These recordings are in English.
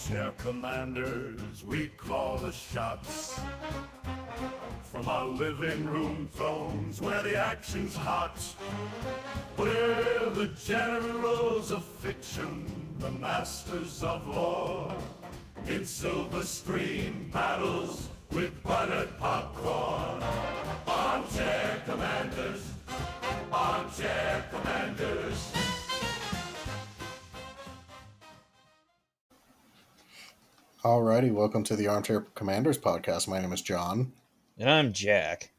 Armchair commanders, we call the shots. From our living room thrones where the action's hot. We're the generals of fiction, the masters of war. In silver screen battles with buttered popcorn. Armchair commanders, armchair commanders. Alrighty, welcome to the Armchair Commanders podcast. My name is John. And I'm Jack.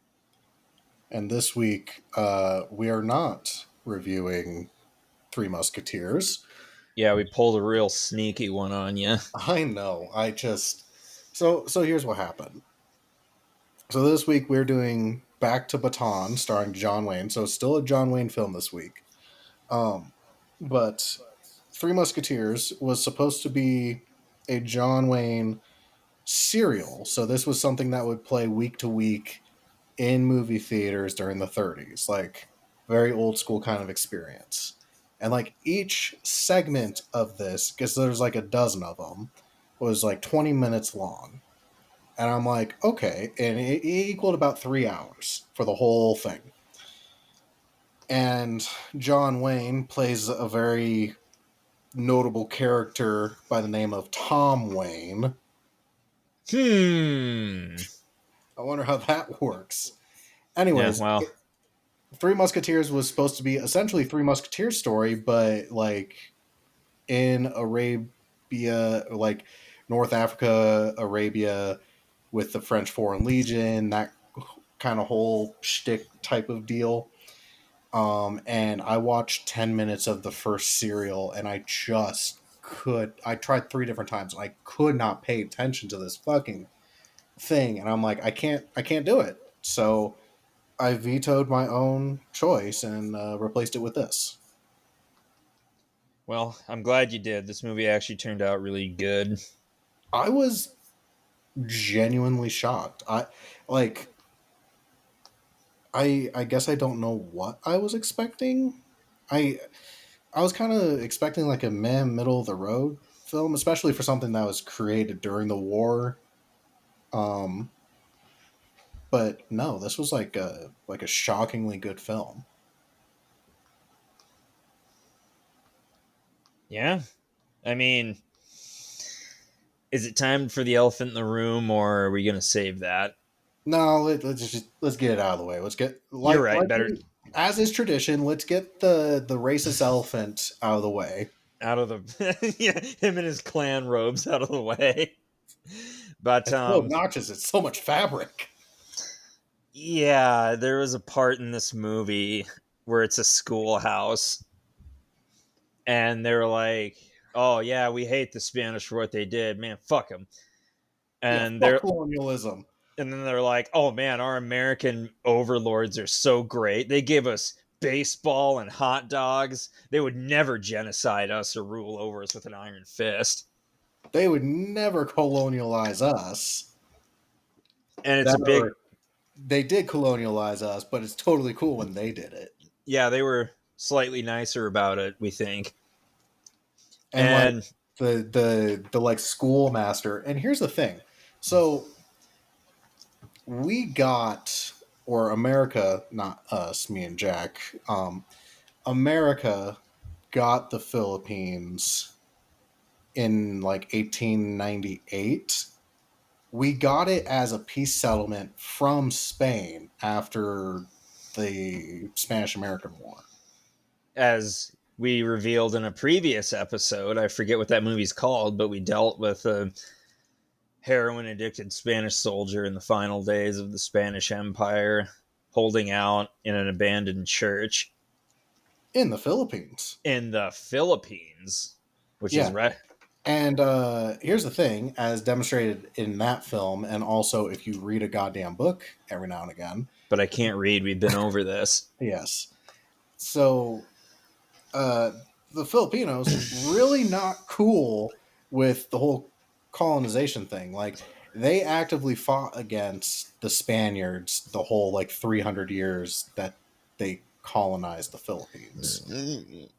And this week, we are not reviewing Three Musketeers. Yeah, we pulled a real sneaky one on you. I know. So here's what happened. So this week, we're doing Back to Bataan, starring John Wayne. So it's still a John Wayne film this week. But Three Musketeers was supposed to be a John Wayne serial. So this was something that would play week to week in movie theaters during the 30s, like very old school kind of experience. And like each segment of this, because there's like a dozen of them, was like 20 minutes long. And I'm like, okay. And it equaled about 3 hours for the whole thing. And John Wayne plays a very notable character by the name of Tom Wayne. I wonder how that works. Anyways, yeah, well, Three Musketeers was supposed to be essentially Three Musketeers story, but like in Arabia, like North Africa, Arabia, with the French Foreign Legion, that kind of whole shtick type of deal. And I watched 10 minutes of the first serial, and I tried 3 different times. I could not pay attention to this fucking thing, and I'm like, I can't do it. So I vetoed my own choice and replaced it with this. Well, I'm glad you did. This movie actually turned out really good. I was genuinely shocked. I guess I don't know what I was expecting. I was kind of expecting like a middle of the road film, especially for something that was created during the war. But no, this was like a shockingly good film. Yeah. I mean, is it time for the elephant in the room, or are we going to save that? No, let's get it out of the way. You're right. Better as is tradition. Let's get the racist elephant out of the way. Out of the yeah, him and his clan robes out of the way. But it's so obnoxious. It's so much fabric. Yeah, there was a part in this movie where it's a schoolhouse, and they're like, "Oh yeah, we hate the Spanish for what they did, man. Fuck them." And they're colonialism. And then they're like, "Oh man, our American overlords are so great. They give us baseball and hot dogs. They would never genocide us or rule over us with an iron fist. They would never colonialize us." And it's they did colonialize us, but it's totally cool when they did it. Yeah, they were slightly nicer about it, we think. And like the like schoolmaster. And here's the thing. So we got, or America, not us, me and Jack, America got the Philippines in like 1898. We got it as a peace settlement from Spain after the Spanish-American War. As we revealed in a previous episode, I forget what that movie's called, but we dealt with a heroin-addicted Spanish soldier in the final days of the Spanish Empire, holding out in an abandoned church. In the Philippines. Which is right. And here's the thing, as demonstrated in that film, and also if you read a goddamn book every now and again. But I can't read. We've been over this. Yes. So the Filipinos really not cool with the whole colonization thing. Like, they actively fought against the Spaniards the whole like 300 years that they colonized the Philippines.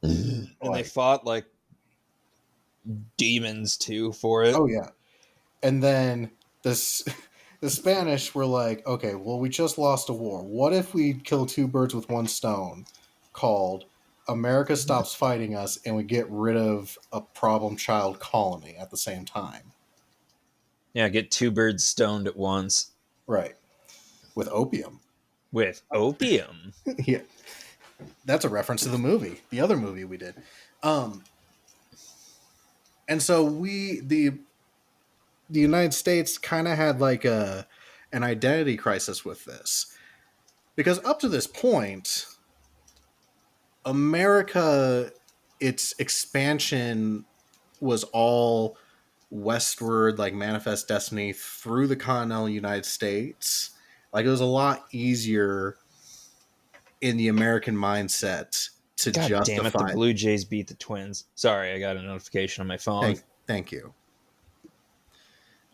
And they fought like demons too for it. Oh yeah. And then this the Spanish were like, okay, well, we just lost a war. What if we kill two birds with one stone? Called America stops fighting us, and we get rid of a problem child colony at the same time. Yeah, get two birds stoned at once Right. With opium. with opium. Yeah. That's a reference to the movie, the other movie we did. Um, and so the United States kind of had like an identity crisis with this. Because up to this point, America, its expansion was all westward, like Manifest Destiny through the continental United States. Like it was a lot easier in the American mindset to God damn it, the justify. Blue Jays beat the Twins. Sorry, I got a notification on my phone. Thank you.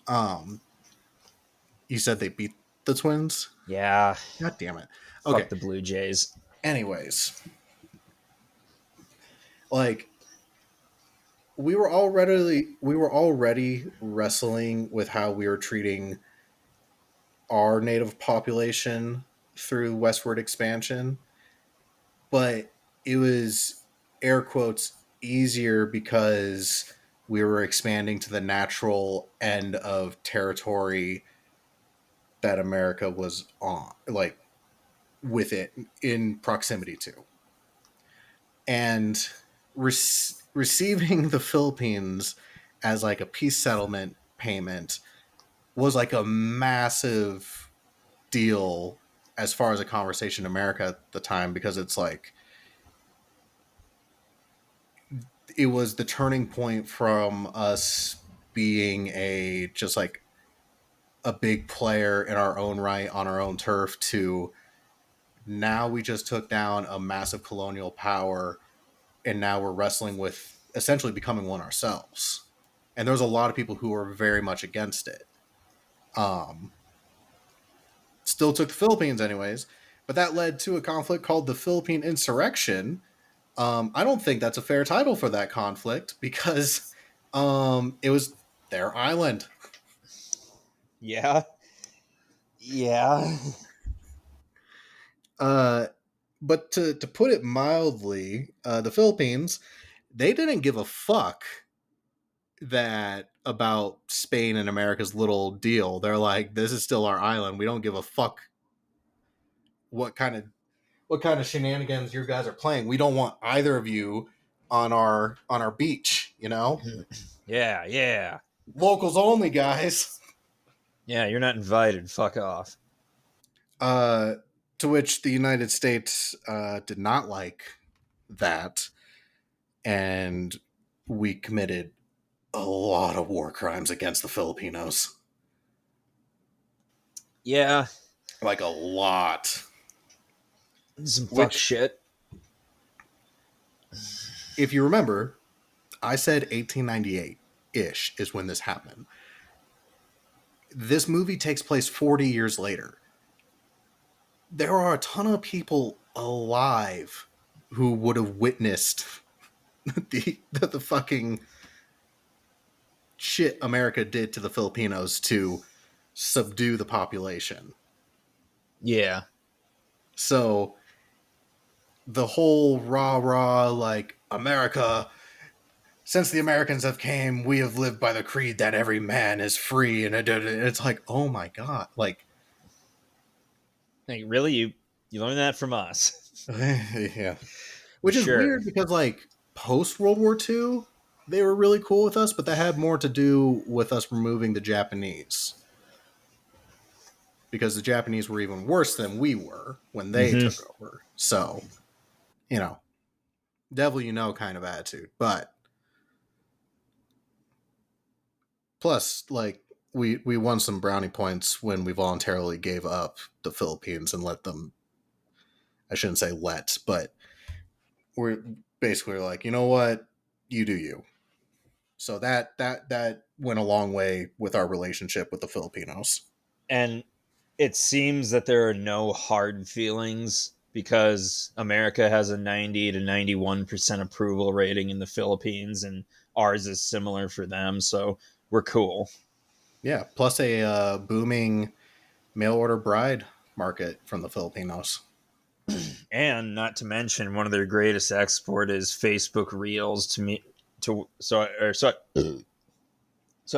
Um, you said they beat the Twins. Yeah, God damn it. Okay. fuck the Blue Jays. Anyways, like we were already wrestling with how we were treating our native population through westward expansion, but it was air quotes easier because we were expanding to the natural end of territory that America was on, like with it in proximity to. And receiving the Philippines as like a peace settlement payment was like a massive deal as far as a conversation in America at the time, because it's like it was the turning point from us being a just like a big player in our own right on our own turf to now we just took down a massive colonial power, and now we're wrestling with essentially becoming one ourselves. And there's a lot of people who are very much against it. Um, Still took the Philippines anyways, but that led to a conflict called the Philippine Insurrection. I don't think that's a fair title for that conflict because it was their island. Yeah. Yeah. Uh, but to put it mildly, the Philippines, they didn't give a fuck that about Spain and America's little deal. They're like, this is still our island. We don't give a fuck what kind of shenanigans you guys are playing. We don't want either of you on our beach, you know? Yeah, yeah. Locals only, guys. Yeah, you're not invited. Fuck off. Uh to which the United States did not like that, and we committed a lot of war crimes against the Filipinos. Yeah, Like a lot. some fuck Which, shit. if you remember, I said 1898 ish is when this happened. This movie takes place 40 years later. There are a ton of people alive who would have witnessed the fucking shit America did to the Filipinos to subdue the population. Yeah. So the whole rah like America, since the Americans have came, we have lived by the creed that every man is free, and it's like, oh my god, like Like, really? You learned that from us? yeah, which is Sure. weird because like post World War II, they were really cool with us, but that had more to do with us removing the Japanese, because the Japanese were even worse than we were when they Mm-hmm. took over. So, you know, devil you know kind of attitude. But plus, like, we won some brownie points when we voluntarily gave up the Philippines and let them, I shouldn't say let, but we're basically like, you know what, you do you. So that went a long way with our relationship with the Filipinos. And it seems that there are no hard feelings because America has a 90 to 91% approval rating in the Philippines, and ours is similar for them, so we're cool. Yeah, plus a booming mail order bride market from the Filipinos. And not to mention, one of their greatest export is Facebook Reels to me to so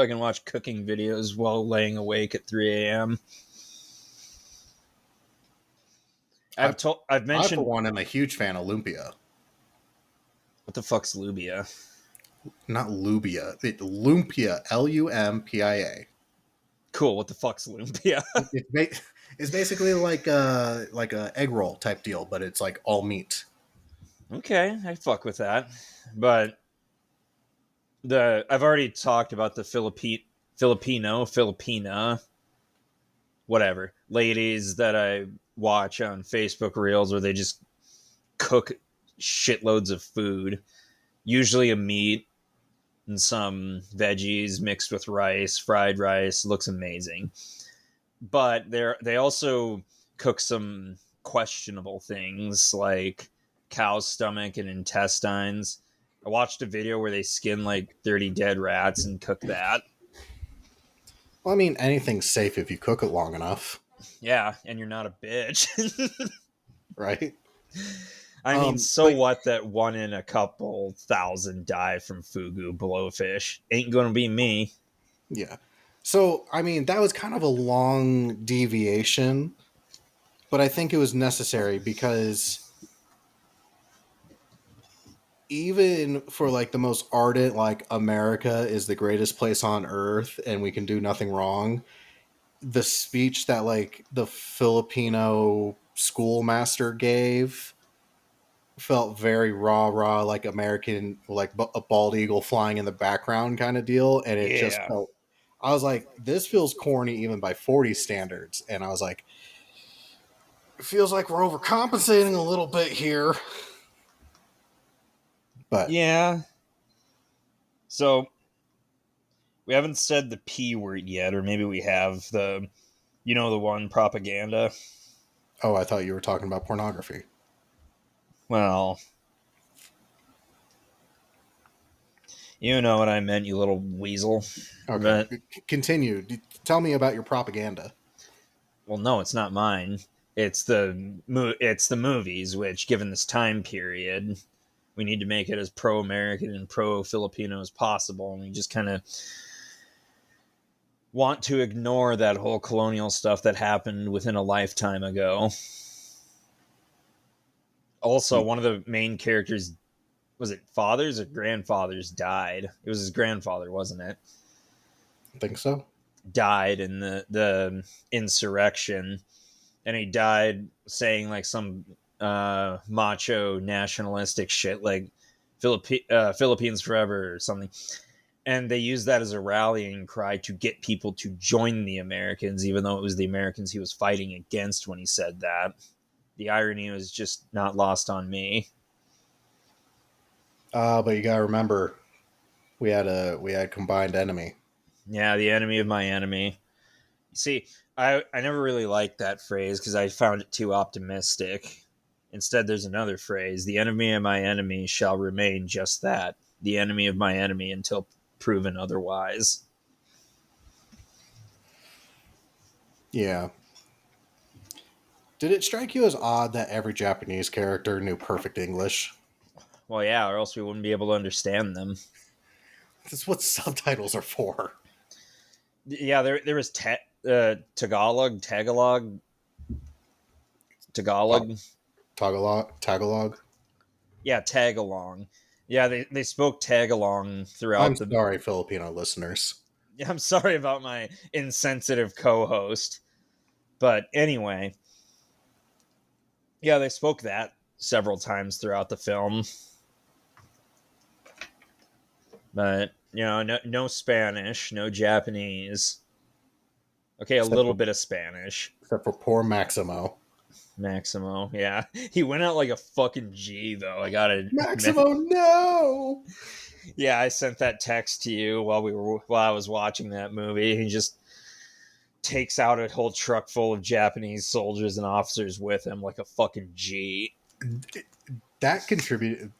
I can watch cooking videos while laying awake at 3 a.m. I've I, for mentioned one, am a huge fan of lumpia. what the fuck's lubia? Not lubia. Lumpia. Lumpia. Cool. What the fuck's lumpia? It's basically like a egg roll type deal, but it's like all meat. Okay, I fuck with that. But I've already talked about the Filipina, whatever ladies that I watch on Facebook Reels where they just cook shitloads of food, usually a meat and some veggies mixed with rice, fried rice. Looks amazing. But they also cook some questionable things like cow's stomach and intestines. I watched a video where they skin like 30 dead rats and cook that. Well, I mean, anything's safe if you cook it long enough, Yeah, and you're not a bitch. right? I mean, so But what that one in a couple thousand die from fugu blowfish? Ain't gonna be me. yeah. So, I mean, that was kind of a long deviation, but I think it was necessary because even for like the most ardent, like America is the greatest place on earth and we can do nothing wrong, the speech that like the Filipino schoolmaster gave felt very rah, like American, like a bald eagle flying in the background kind of deal. And it just Yeah. felt, I was like, this feels corny even by 40 standards. And I was like, it feels like we're overcompensating a little bit here. But Yeah. So we haven't said the P word yet, or maybe we have the one propaganda. oh, I thought you were talking about pornography. Well, you know what I meant, you little weasel. Okay, But continue. Tell me about your propaganda. well, no, it's not mine. It's the movies, which, given this time period, we need to make it as pro-American and pro-Filipino as possible, and we just kind of want to ignore that whole colonial stuff that happened within a lifetime ago. Also, one of the main characters, was it fathers or grandfathers, died. It was his grandfather, wasn't it? I think so. Died in the insurrection, and he died saying like some macho nationalistic shit like Philippines forever or something. And they used that as a rallying cry to get people to join the Americans, even though it was the Americans he was fighting against when he said that. The irony was just not lost on me. But you gotta remember, we had combined enemy. Yeah, the enemy of my enemy. See, I never really liked that phrase because I found it too optimistic. Instead, there's another phrase: the enemy of my enemy shall remain just that, the enemy of my enemy until proven otherwise. Yeah. Did it strike you as odd that every Japanese character knew perfect English? Well, yeah, or else we wouldn't be able to understand them. That's what subtitles are for. Yeah, there was Tagalog, Ta- Tagalog. yeah, Tagalong. Yeah, they spoke Tagalong I'm throughout the. sorry, Filipino listeners. I'm sorry about my insensitive co-host, but anyway, yeah, they spoke that several times throughout the film. But no Spanish, no Japanese. Okay, a Except little for, bit of Spanish. except for poor Maximo. Maximo, yeah, he went out like a fucking G though. I gotta admit. Maximo, no! Yeah, I sent that text to you while I was watching that movie. He just takes out a whole truck full of Japanese soldiers and officers with him like a fucking G. That contributed.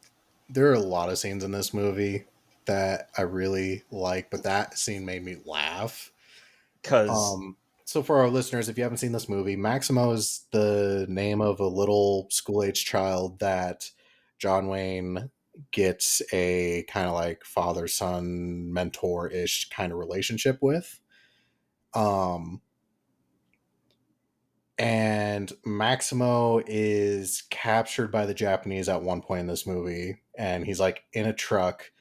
There are a lot of scenes in this movie that I really like, but that scene made me laugh. Because So for our listeners, if you haven't seen this movie, Maximo is the name of a little school-age child that John Wayne gets a kind of like father-son mentor-ish kind of relationship with. Um, and Maximo is captured by the Japanese at one point in this movie, and he's like in a truck,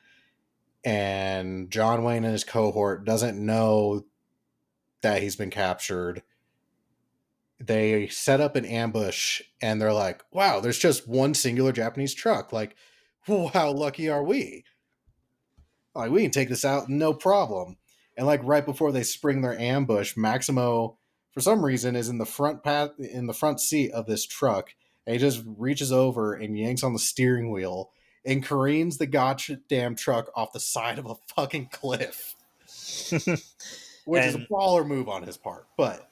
and John Wayne and his cohort doesn't know that he's been captured. They set up an ambush, and they're like, wow, there's just one singular Japanese truck. Like, well, how lucky are we? Like, we can take this out, no problem. And like right before they spring their ambush, Maximo, for some reason, is in the front seat of this truck, and he just reaches over and yanks on the steering wheel and careens the goddamn truck off the side of a fucking cliff, which is a and baller move on his part. But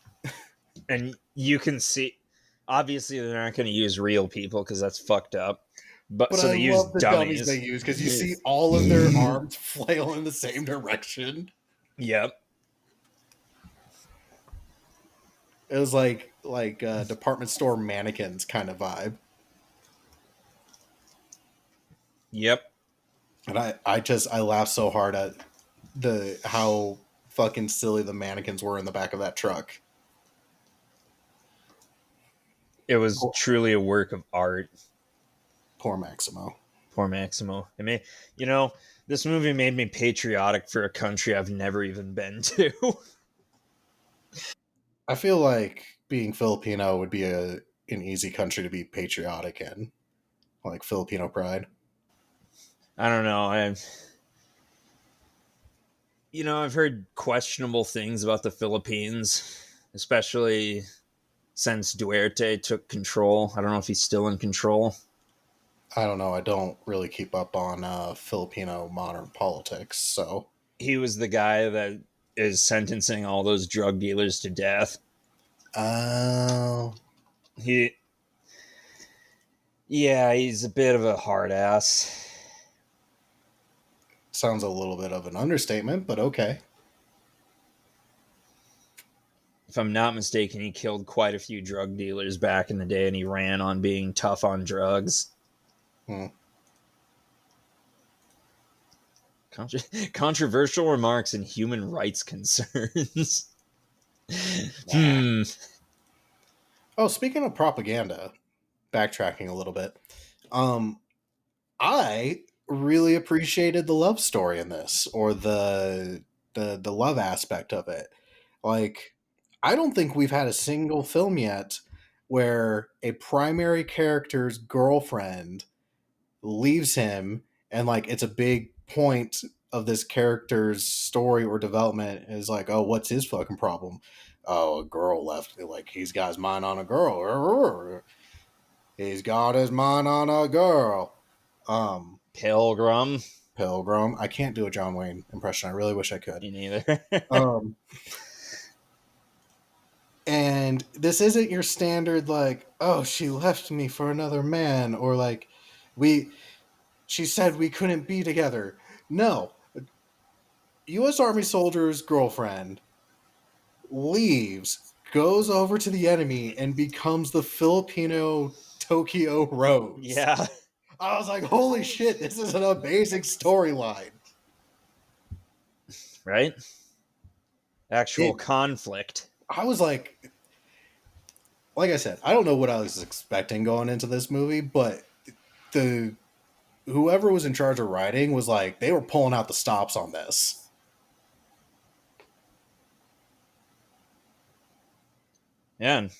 you can see, obviously they're not going to use real people because that's fucked up. But so I they use love the dummies dummies. they use because you see all of their arms flail in the same direction. Yep. It was like department store mannequins kind of vibe. Yep. And I laughed so hard at how fucking silly the mannequins were in the back of that truck. It was truly a work of art. Poor Maximo. Poor Maximo. I mean, this movie made me patriotic for a country I've never even been to. I feel like being Filipino would be an easy country to be patriotic in, like Filipino pride. I don't know. I've heard questionable things about the Philippines, especially since Duerte took control. I don't know if he's still in control. I don't know. I don't really keep up on Filipino modern politics, so He was the guy that is sentencing all those drug dealers to death. Oh. He's a bit of a hard ass. Sounds a little bit of an understatement, but okay. If I'm not mistaken, he killed quite a few drug dealers back in the day, and he ran on being tough on drugs. Controversial remarks and human rights concerns. Oh, speaking of propaganda, backtracking a little bit, I really appreciated the love story in this, or the love aspect of it. Like, I don't think we've had a single film yet where a primary character's girlfriend leaves him, and like it's a big point of this character's story or development is like, oh, what's his fucking problem? Oh, a girl left. Like, he's got his mind on a girl. He's got his mind on a girl. Pilgrim. I can't do a John Wayne impression. I really wish I could. Me neither. And this isn't your standard like, oh, she left me for another man, or like she said we couldn't be together. No. U.S. Army soldier's girlfriend leaves, goes over to the enemy, and becomes the Filipino Tokyo Rose. Yeah. I was like, holy shit, this is an amazing storyline. Right? Actual conflict. I was like I said, I don't know what I was expecting going into this movie, but whoever was in charge of writing was like, they were pulling out the stops on this. Yeah. And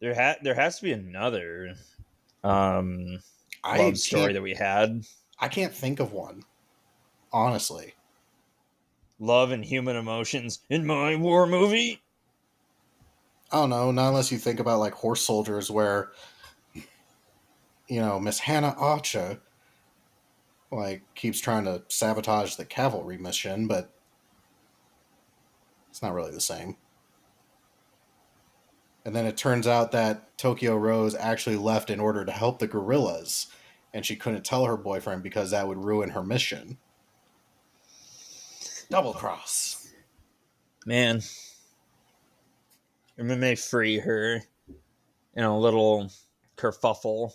there has to be another love story that we had. I can't think of one, honestly. Love and human emotions in my war movie. I don't know, not unless you think about like Horse Soldiers, where Miss Hannah Archer like keeps trying to sabotage the cavalry mission, but it's not really the same. And then it turns out that Tokyo Rose actually left in order to help the guerrillas, and she couldn't tell her boyfriend because that would ruin her mission. Double cross. Man. And then they free her in a little kerfuffle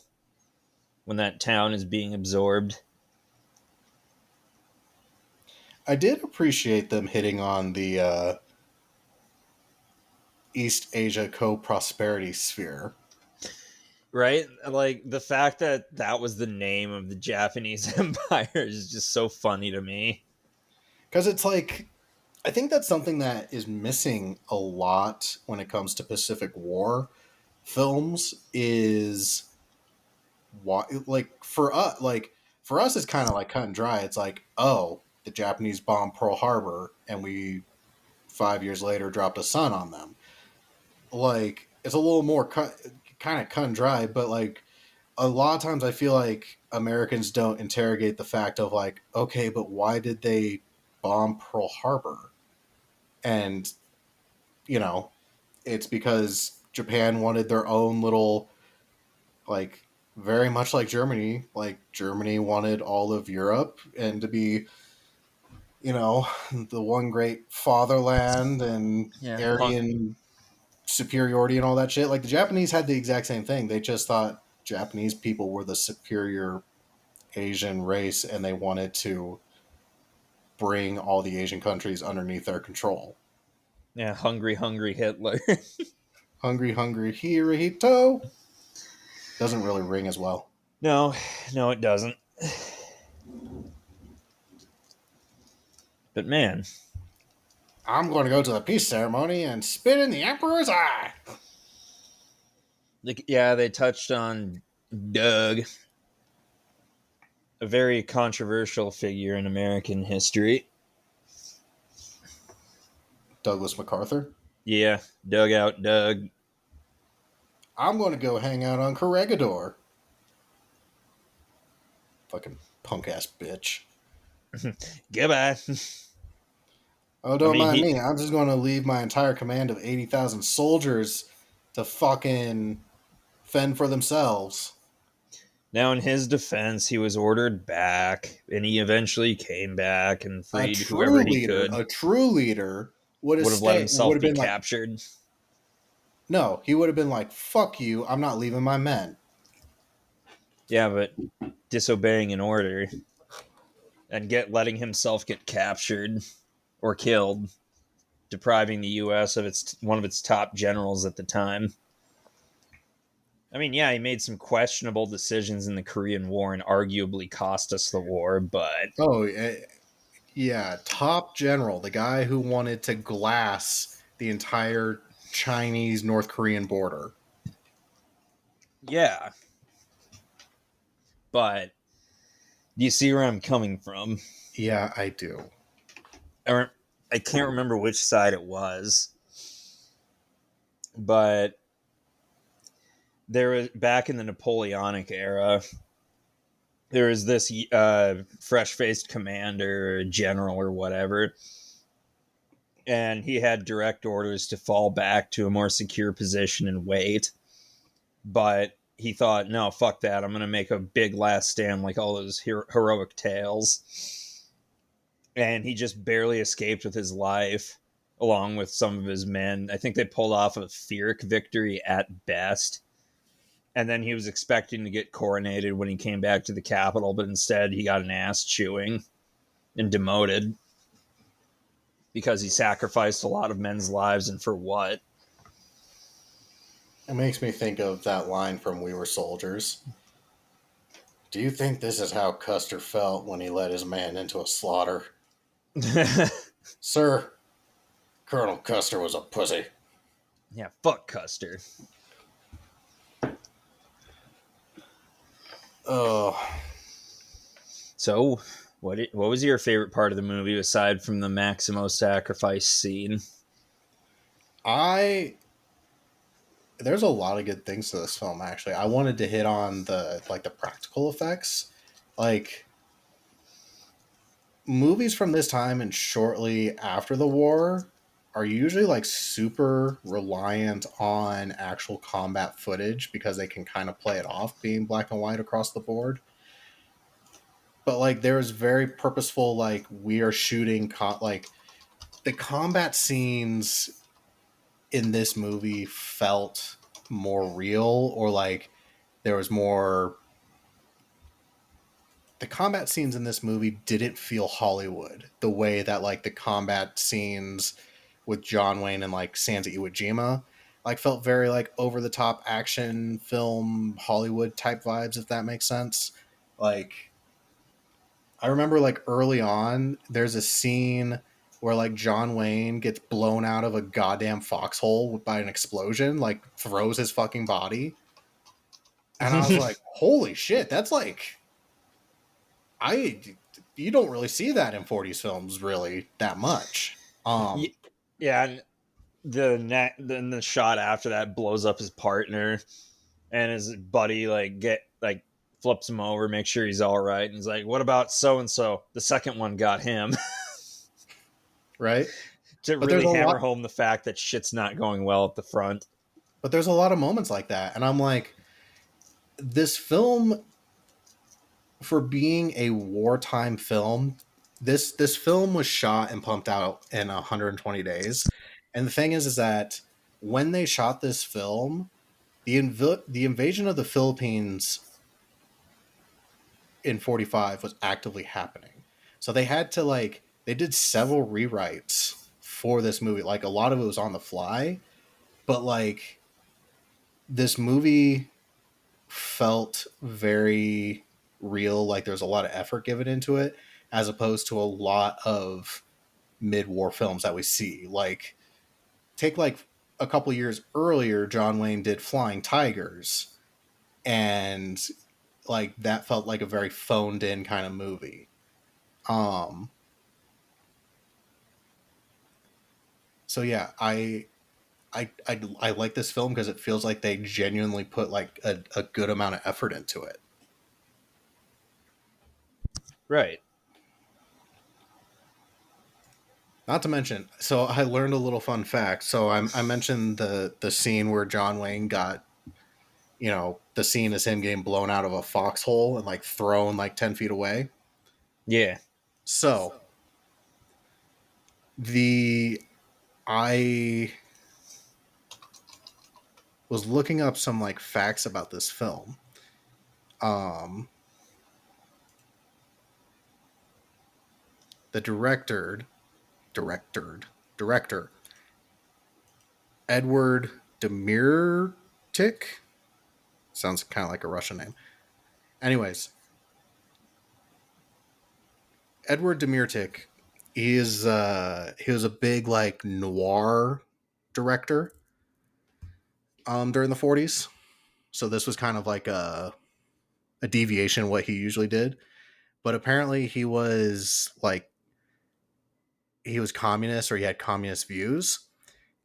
when that town is being absorbed. I did appreciate them hitting on the East Asia co-prosperity sphere. Right? Like, the fact that that was the name of the Japanese empire is just so funny to me. Because it's like, I think that's something that is missing a lot when it comes to Pacific War films is why, for us it's kind of like cut and dry. It's like, oh, the Japanese bombed Pearl Harbor and we 5 years later dropped a sun on them. Like, it's a little more kind of cut and dry, but like a lot of times I feel like Americans don't interrogate the fact of like, okay, but why did they bomb Pearl Harbor? And it's because Japan wanted their own little, like, very much like Germany. Like, Germany wanted all of Europe and to be, the one great fatherland and Aryan superiority and all that shit. Like, the Japanese had the exact same thing. They just thought Japanese people were the superior Asian race and they wanted to bring all the Asian countries underneath their control. Yeah, hungry Hitler. Hungry Hirohito doesn't really ring as well. No, it doesn't. But man, I'm going to go to the peace ceremony and spit in the emperor's eye. like, yeah, they touched on Doug, a very controversial figure in American history. Douglas MacArthur. Yeah, Doug out Doug. I'm going to go hang out on Corregidor. Fucking punk ass bitch. Goodbye. Oh, don't mind me. I'm just going to leave my entire command of 80,000 soldiers to fucking fend for themselves. Now, in his defense, he was ordered back, and he eventually came back and freed whoever he could. A true leader would have let himself be captured. Like, no, he would have been like, fuck you, I'm not leaving my men. Yeah, but disobeying an order and letting himself get captured or killed, depriving the U.S. of one of its top generals at the time. I mean, yeah, he made some questionable decisions in the Korean War and arguably cost us the war, but... Oh, yeah, top general, the guy who wanted to glass the entire Chinese-North Korean border. Yeah. But do you see where I'm coming from? Yeah, I do. I can't remember which side it was, but there was, back in the Napoleonic era, there was this fresh-faced commander or general or whatever, and he had direct orders to fall back to a more secure position and wait. But he thought, no, fuck that. I'm going to make a big last stand like all those heroic tales. And he just barely escaped with his life, along with some of his men. I think they pulled off a Pyrrhic victory at best. And then he was expecting to get coronated when he came back to the capital, but instead he got an ass chewing and demoted because he sacrificed a lot of men's lives, and for what? It makes me think of that line from We Were Soldiers. Do you think this is how Custer felt when he led his man into a slaughter? Sir, Colonel Custer was a pussy. Yeah, fuck Custer. Oh. So, what was your favorite part of the movie aside from the Maximo sacrifice scene? There's a lot of good things to this film, actually. I wanted to hit on the practical effects. Like, movies from this time and shortly after the war are usually like super reliant on actual combat footage because they can kind of play it off being black and white across the board. But like there's very purposeful, like we are shooting like the combat scenes in this movie felt more real, or like there was more. The combat scenes in this movie didn't feel Hollywood the way that like the combat scenes with John Wayne and like Sansa Iwo Jima like felt very like over the top action film Hollywood type vibes, if that makes sense. Like I remember like early on there's a scene where like John Wayne gets blown out of a goddamn foxhole by an explosion, like throws his fucking body. And I was like, holy shit, that's like I you don't really see that in 40s films really that much. Yeah, and then the shot after that blows up his partner, and his buddy like flips him over, make sure he's all right, and he's like, "What about so and so? The second one got him." Right? To But really hammer home the fact that shit's not going well at the front. But there's a lot of moments like that, and I'm like, this film, for being a wartime film, this film was shot and pumped out in 120 days. And the thing is that when they shot this film, the invasion of the Philippines in 45 was actively happening. So they had to like they did several rewrites for this movie. Like a lot of it was on the fly, but like this movie felt very real, like there's a lot of effort given into it, as opposed to a lot of mid-war films that we see. Like take like a couple years earlier, John Wayne did Flying Tigers, and like that felt like a very phoned in kind of movie. So yeah, I like this film because it feels like they genuinely put like a good amount of effort into it. Right. Not to mention, so I learned a little fun fact. So I mentioned the scene where John Wayne got, the scene is him getting blown out of a foxhole and like thrown like 10 feet away. Yeah. So I was looking up some like facts about this film. The director Edward Demirtic, sounds kind of like a Russian name. Anyways, Edward Demirtic, he was a big like noir director during the 40s. So this was kind of like a deviation of what he usually did. But apparently he was communist, or he had communist views.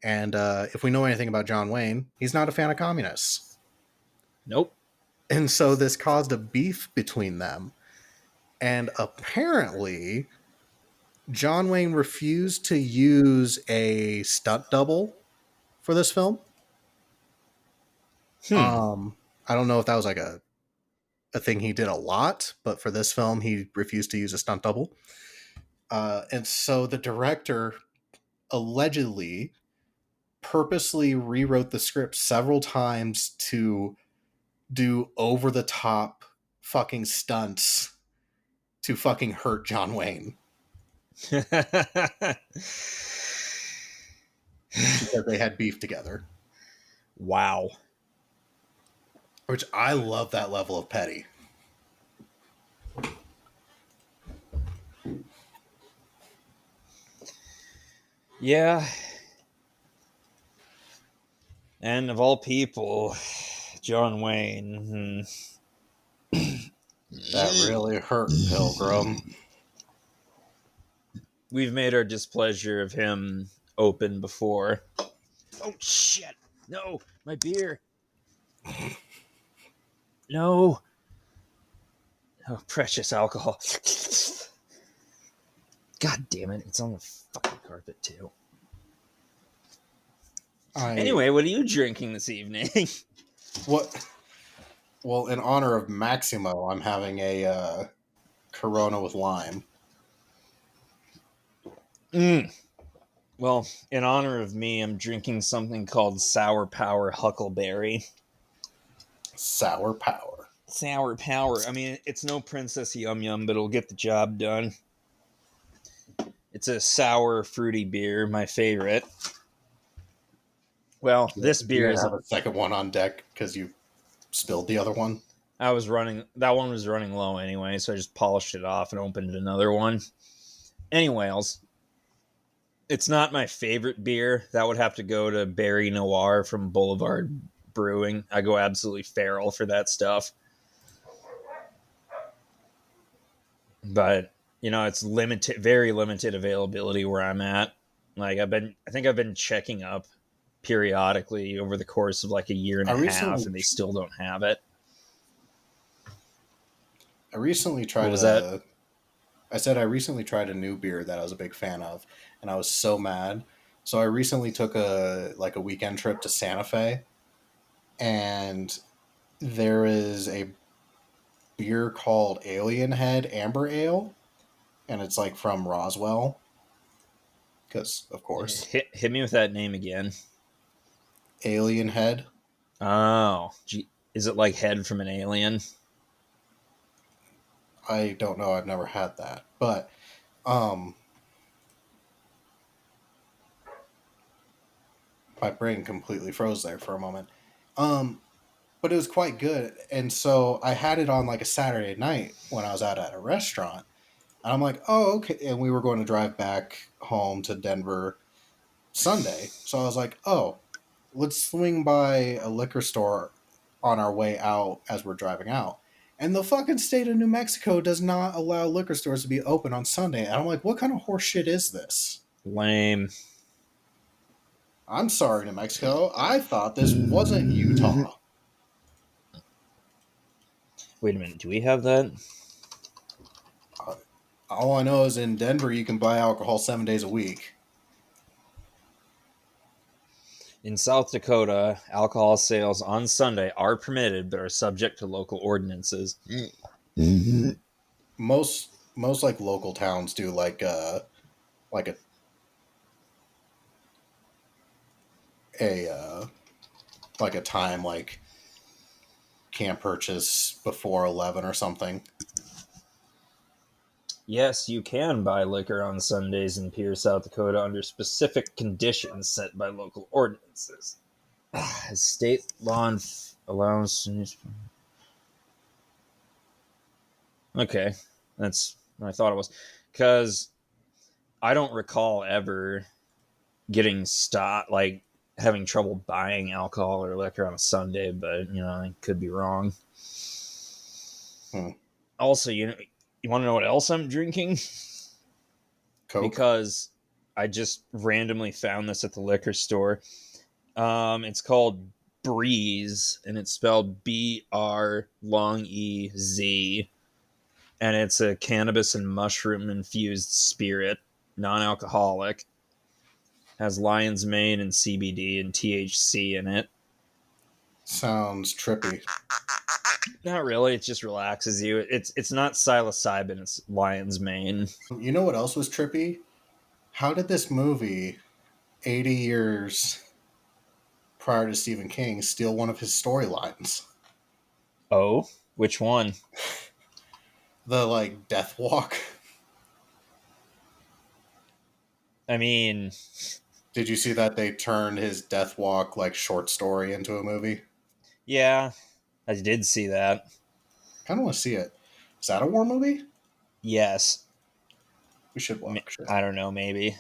And if we know anything about John Wayne, he's not a fan of communists. Nope. And so this caused a beef between them. And apparently, John Wayne refused to use a stunt double for this film. I don't know if that was like a thing he did a lot, but for this film, he refused to use a stunt double. And so the director allegedly purposely rewrote the script several times to do over the top fucking stunts to fucking hurt John Wayne. Because they had beef together. Wow. Which I love that level of petty. Yeah. And of all people, John Wayne. That really hurt, Pilgrim. We've made our displeasure of him open before. Oh, shit. No, my beer. No. Oh, precious alcohol. God damn it. It's on the fucking carpet, too. Anyway, what are you drinking this evening? What? Well, in honor of Maximo, I'm having a Corona with lime. Well, in honor of me, I'm drinking something called Sour Power Huckleberry. Sour Power. Sour Power. I mean, it's no Princess Yum Yum, but it'll get the job done. It's a sour, fruity beer, my favorite. Well, this beer is have a second one on deck because you spilled the other one. That one was running low anyway, so I just polished it off and opened another one. Anyways, it's not my favorite beer. That would have to go to Berry Noir from Boulevard Brewing. I go absolutely feral for that stuff. But, it's limited, very limited availability where I'm at. Like I think I've been checking up periodically over the course of like a year and a half, and they still don't have it. I recently tried. What was that? I said I recently tried a new beer that I was a big fan of, and I was so mad. So I recently took a weekend trip to Santa Fe, and there is a beer called Alien Head Amber Ale, and it's like from Roswell. Because of course, hit me with that name again. Alien Head. Oh, is it like head from an alien? I don't know. I've never had that, but my brain completely froze there for a moment. But it was quite good, and so I had it on like a Saturday night when I was out at a restaurant, and I'm like, oh, okay. And we were going to drive back home to Denver Sunday, so I was like, oh, let's swing by a liquor store on our way out as we're driving out. And the fucking state of New Mexico does not allow liquor stores to be open on Sunday. And I'm like, what kind of horse shit is this? Lame. I'm sorry, New Mexico. I thought this wasn't Utah. Wait a minute. Do we have that? All I know is in Denver, you can buy alcohol 7 days a week. In South Dakota, alcohol sales on Sunday are permitted, but are subject to local ordinances. Most like local towns do like a time like can't purchase before 11 or something. Yes, you can buy liquor on Sundays in Pierre, South Dakota under specific conditions set by local ordinances. State law allows... Okay, that's what I thought it was. Because I don't recall ever getting stopped, like having trouble buying alcohol or liquor on a Sunday, but, I could be wrong. Also, you want to know what else I'm drinking? Coke? Because I just randomly found this at the liquor store. It's called Breeze, and it's spelled BR long EZ, and it's a cannabis and mushroom infused spirit, non-alcoholic. Has lion's mane and CBD and THC in it. Sounds trippy. Not really. It just relaxes you. It's not psilocybin. It's lion's mane. You know what else was trippy? How did this movie, 80 years prior to Stephen King, steal one of his storylines? Oh, which one? The death walk. I mean, did you see that they turned his death walk short story into a movie? Yeah, I did see that. Kind of want to see it. Is that a war movie? Yes. We should watch it. I don't know, maybe.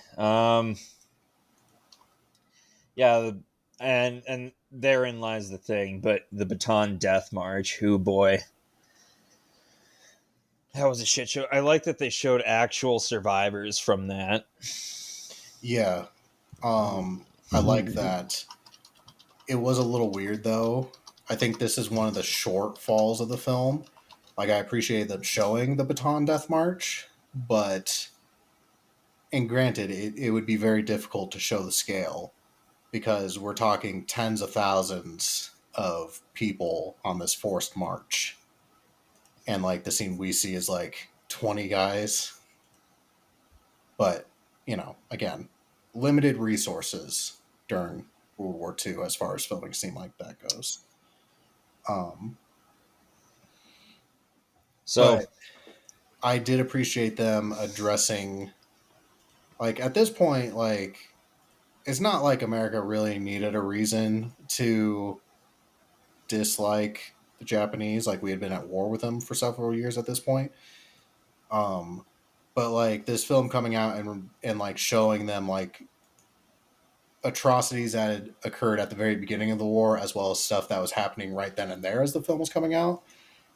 Yeah, and therein lies the thing. But the Bataan Death March, who boy, that was a shit show. I like that they showed actual survivors from that. Yeah, I like that. It was a little weird though. I think this is one of the shortfalls of the film. I appreciate them showing the Bataan Death March, but, and granted, it would be very difficult to show the scale because we're talking tens of thousands of people on this forced march. And like the scene we see is like 20 guys. But, again, limited resources during World War II as far as filming a scene like that goes. But I did appreciate them addressing, like, at this point, like, it's not like America really needed a reason to dislike the Japanese. Like, we had been at war with them for several years at this point. But like this film coming out and like showing them like atrocities that had occurred at the very beginning of the war, as well as stuff that was happening right then and there as the film was coming out,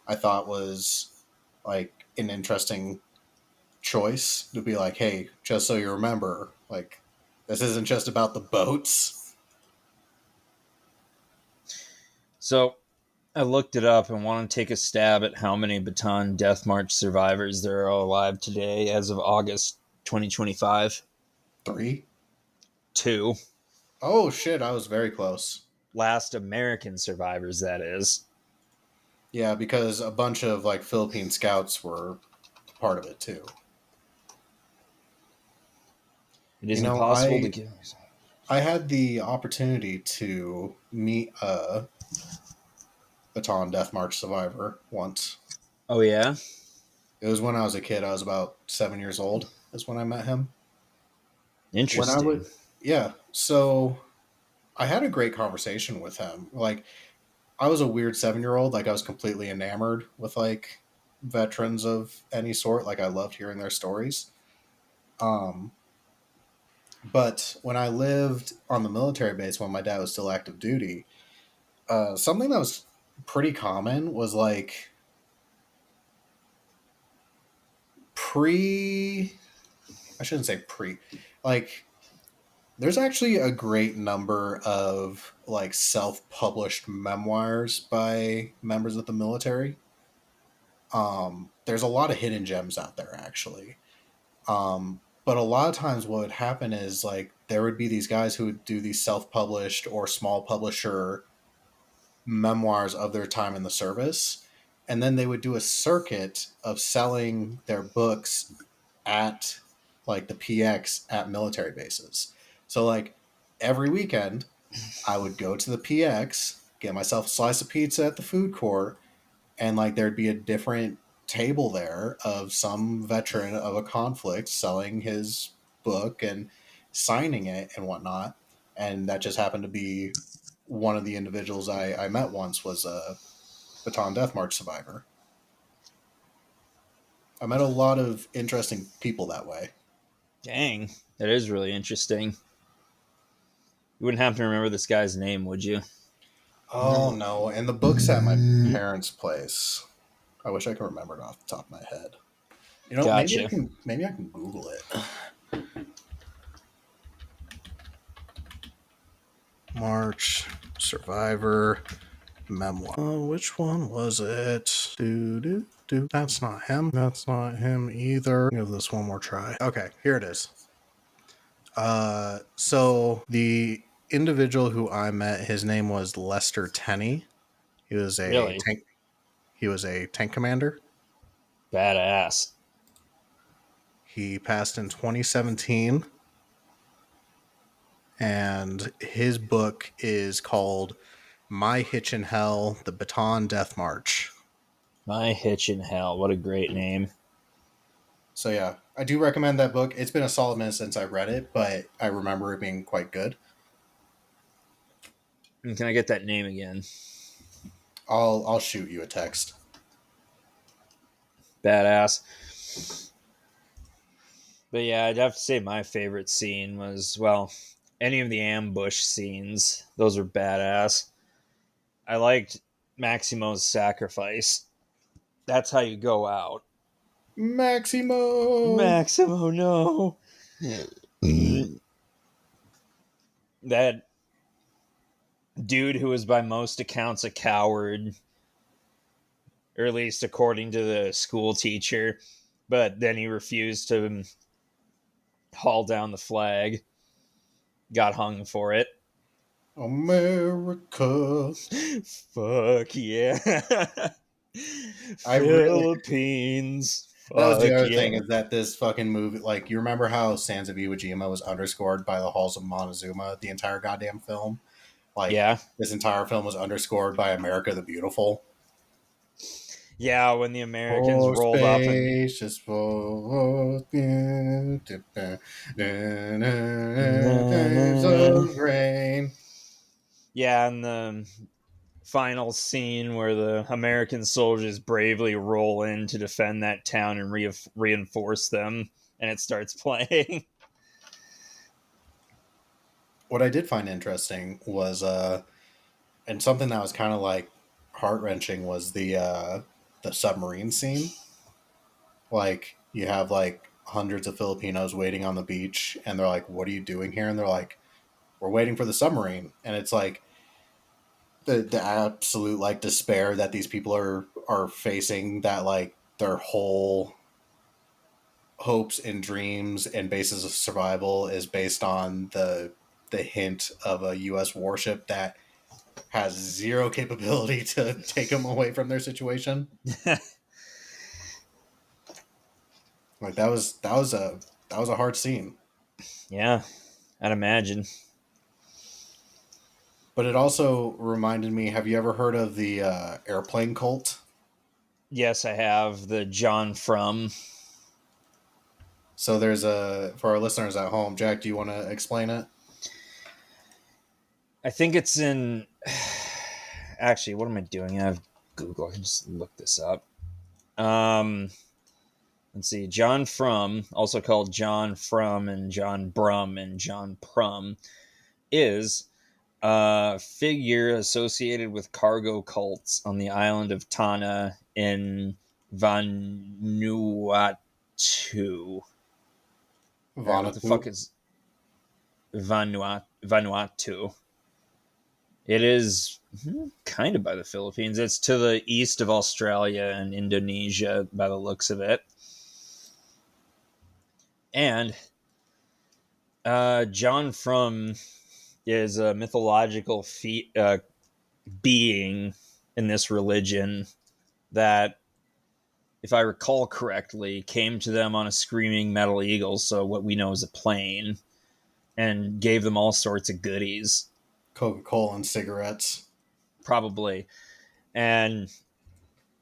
I thought was like an interesting choice to be like, hey, just so you remember, like, this isn't just about the boats. So I looked it up and want to take a stab at how many Bataan Death March survivors there are alive today as of August 2025. 3? 2. Oh shit, I was very close. Last American survivors, that is. Yeah, because a bunch of like Philippine scouts were part of it too. It is impossible to get. I had the opportunity to meet a Bataan Death March survivor once. Oh, yeah? It was when I was a kid. I was about 7 years old is when I met him. Interesting. Yeah. So I had a great conversation with him. Like, I was a weird 7-year-old. Like, I was completely enamored with, like, veterans of any sort. Like, I loved hearing their stories. But when I lived on the military base when my dad was still active duty, something that was pretty common was, like, I shouldn't say like, there's actually a great number of like self-published memoirs by members of the military. There's a lot of hidden gems out there actually. But a lot of times what would happen is like there would be these guys who would do these self-published or small publisher memoirs of their time in the service, and then they would do a circuit of selling their books at like the PX at military bases. So like every weekend I would go to the PX, get myself a slice of pizza at the food court, and like there'd be a different table there of some veteran of a conflict selling his book and signing it and whatnot. And that just happened to be one of the individuals I met once was a Bataan Death March survivor. I met a lot of interesting people that way. Dang, that is really interesting. You wouldn't happen to remember this guy's name, would you? Oh no! And the book's at my parents' place. I wish I could remember it off the top of my head. Gotcha. Maybe I can Google it. March Survivor Memoir. Which one was it? That's not him. That's not him either. Give this one more try. Okay, here it is. So the individual who I met, his name was Lester Tenney. He was a Really? tank. He was a tank commander. Badass. He passed in 2017, and his book is called "My Hitch in Hell: The Bataan Death March." My Hitch in Hell. What a great name. So yeah, I do recommend that book. It's been a solid minute since I read it, but I remember it being quite good. And can I get that name again? I'll shoot you a text. Badass. But yeah, I'd have to say my favorite scene was, well, any of the ambush scenes. Those were badass. I liked Maximo's sacrifice. That's how you go out. Maximo, no. That dude who was by most accounts a coward, or at least according to the school teacher, but then he refused to haul down the flag, got hung for it. America. Fuck yeah. I really. Philippines. That was the Fuck other thing yeah. is that this fucking movie, like, you remember how Sands of Iwo Jima was underscored by the halls of Montezuma the entire goddamn film? Like, Yeah. this entire film was underscored by America the Beautiful. Yeah, when the Americans Oh, rolled up and spacious for days of rain. yeah, and the final scene where the American soldiers bravely roll in to defend that town and reinforce them, and it starts playing. What I did find interesting was, and something that was kind of like heart wrenching was the submarine scene. Like, you have like hundreds of Filipinos waiting on the beach, and they're like, "What are you doing here?" And they're like, "We're waiting for the submarine." And it's like the absolute like despair that these people are facing, that like their whole hopes and dreams and basis of survival is based on the hint of a U.S. warship that has zero capability to take them away from their situation. Like, that was a hard scene. Yeah, I'd imagine. But it also reminded me. Have you ever heard of the airplane cult? Yes, I have the John from. So there's for our listeners at home. Jack, do you want to explain it? I think it's in. Actually, what am I doing? I have Google. I can just look this up. Um, let's see. John From, also called John From and John Brum and John Prum, is a figure associated with cargo cults on the island of Tana in Vanuatu. All right, what the fuck Vanuatu. is Vanuatu? It is kind of by the Philippines. It's to the east of Australia and Indonesia by the looks of it. And John From is a mythological being in this religion that, if I recall correctly, came to them on a screaming metal eagle, so what we know as a plane, and gave them all sorts of goodies. Coca-Cola and cigarettes. Probably. And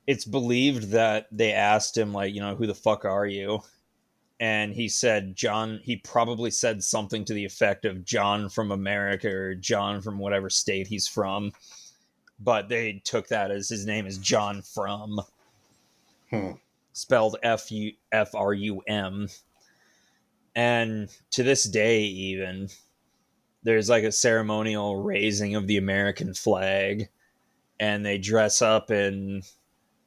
it's believed that they asked him, like, who the fuck are you? And he said John. He probably said something to the effect of John from America or John from whatever state he's from, but they took that as his name is John From, Hmm. spelled F-R-U-M. And to this day, even, there's like a ceremonial raising of the American flag, and they dress up in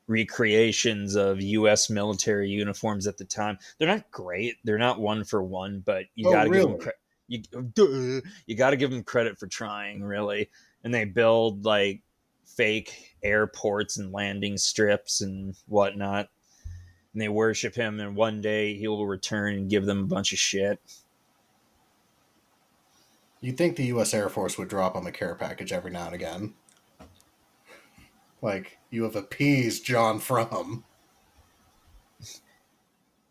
recreations of U.S. military uniforms at the time. They're not great. They're not one for one, but you Oh, got to give them really? you got to give them credit for trying, really. And they build like fake airports and landing strips and whatnot. And they worship him, and one day he will return and give them a bunch of shit. You'd think the U.S. Air Force would drop them a care package every now and again. Like, you have appeased John From.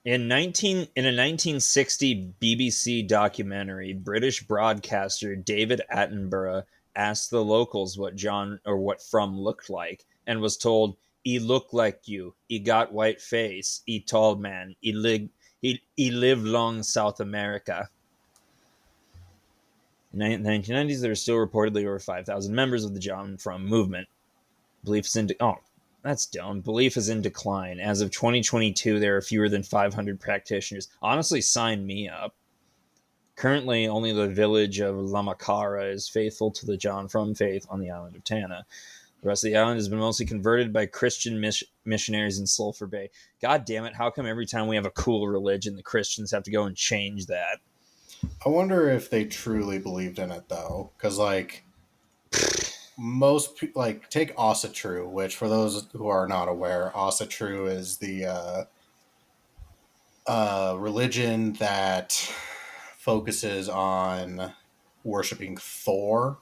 In a 1960 BBC documentary, British broadcaster David Attenborough asked the locals what John or what From looked like, and was told, "He looked like you. He got white face. He tall man. He lived long South America." In the 1990s, there were still reportedly over 5,000 members of the John From movement. Belief is in that's dumb. Belief is in decline. As of 2022, there are fewer than 500 practitioners. Honestly, sign me up. Currently, only the village of Lamacara is faithful to the John From faith on the island of Tana. The rest of the island has been mostly converted by Christian missionaries in Sulphur Bay. God damn it, how come every time we have a cool religion, the Christians have to go and change that? I wonder if they truly believed in it, though. Because, like, most people, like, take Asatru, which, for those who are not aware, Asatru is the religion that focuses on worshiping Thor,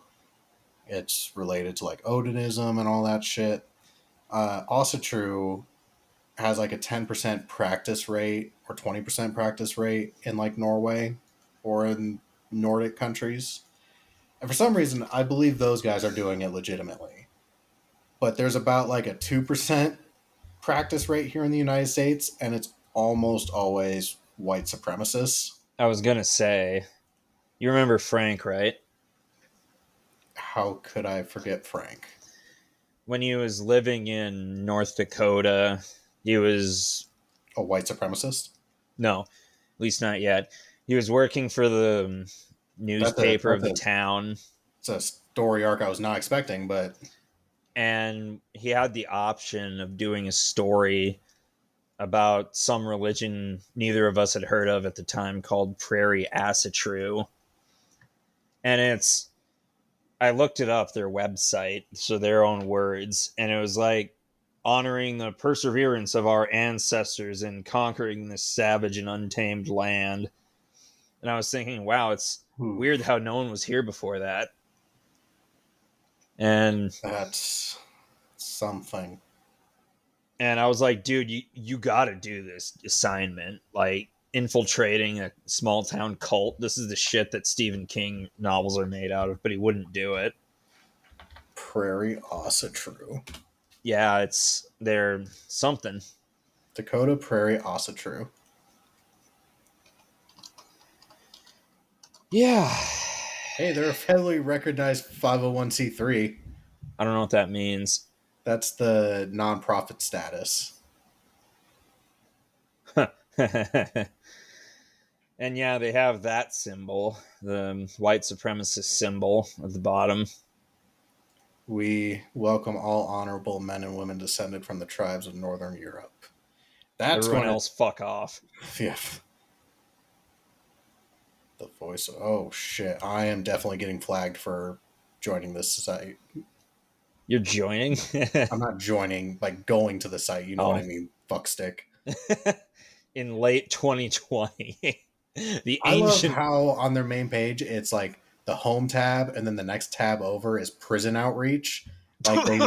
It's related to like Odinism and all that shit. Also true has like a 10% practice rate or 20% practice rate in like Norway or in Nordic countries. And for some reason, I believe those guys are doing it legitimately. But there's about like a 2% practice rate here in the United States, and it's almost always white supremacists. I was gonna say, you remember Frank, right? How could I forget Frank? When he was living in North Dakota, he was A white supremacist? no, at least not yet. He was working for the newspaper of That's the a, town, it's a story arc I was not expecting, but and he had the option of doing a story about some religion neither of us had heard of at the time called Prairie Asatru. And it's, I looked it up, their website, so their own words, and it was like honoring the perseverance of our ancestors in conquering this savage and untamed land. And I was thinking, wow, it's weird how no one was here before that. And that's something. And I was like, dude, you got to do this assignment. Like, infiltrating a small town cult. This is the shit that Stephen King novels are made out of, but he wouldn't do it. Prairie Asatru. Yeah, they're something. Dakota Prairie Asatru. Yeah. Hey, they're a federally recognized 501c3. I don't know what that means. That's the nonprofit status. And yeah, they have that symbol, the white supremacist symbol at the bottom. We welcome all honorable men and women descended from the tribes of Northern Europe. That's Everyone else, fuck off. Yeah. The voice. Oh shit! I am definitely getting flagged for joining this site. You're joining? I'm not joining, like going to the site. You know what I mean? Fuckstick. In late 2020. The I ancient. love how on their main page it's like the home tab, and then the next tab over is prison outreach. Like they,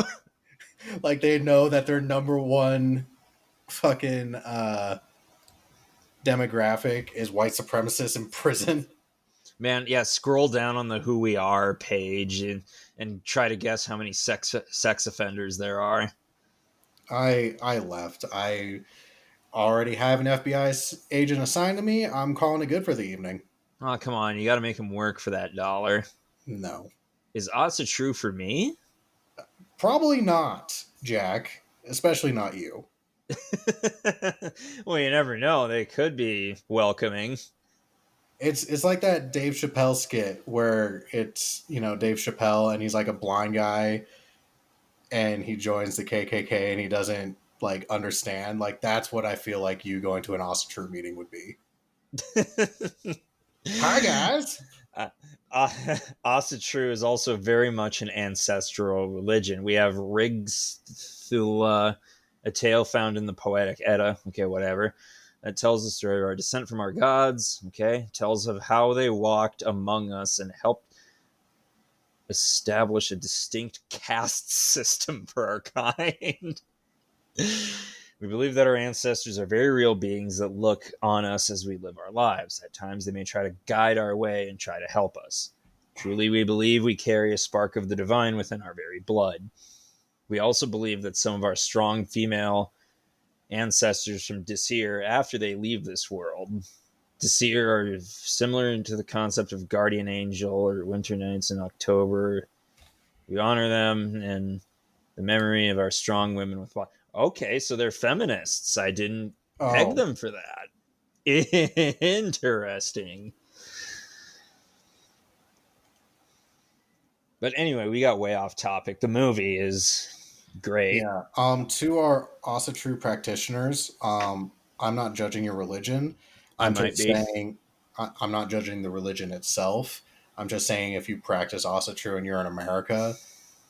like they know that their number one fucking demographic is white supremacists in prison. Man, yeah, scroll down on the Who We Are page and try to guess how many sex offenders there are. I left. I already have an FBI agent assigned to me. I'm calling it good for the evening. Oh, come on, you got to make him work for that dollar. No. Is Asa true for me? Probably not, Jack. Especially not you. Well, you never know. They could be welcoming. It's like that Dave Chappelle skit where it's, Dave Chappelle and he's like a blind guy and he joins the KKK and he doesn't like understand. Like that's what I feel like you going to an True meeting would be. Hi guys. Asatru is also very much an ancestral religion. We have Riggs Thula, a tale found in the Poetic Edda. Okay, whatever. That tells the story of our descent from our gods. Okay, tells of how they walked among us and helped establish a distinct caste system for our kind. We believe that our ancestors are very real beings that look on us as we live our lives. At times, they may try to guide our way and try to help us. Truly, we believe we carry a spark of the divine within our very blood. We also believe that some of our strong female ancestors from Disir, after they leave this world, Disir are similar to the concept of guardian angel or winter nights in October. We honor them and the memory of our strong women with okay, so they're feminists. I didn't peg them for that. Interesting. But anyway, we got way off topic. The movie is great. Yeah. To our Asatru practitioners, I'm not judging your religion. I'm just saying I'm not judging the religion itself. I'm just saying if you practice Asatru and you're in America,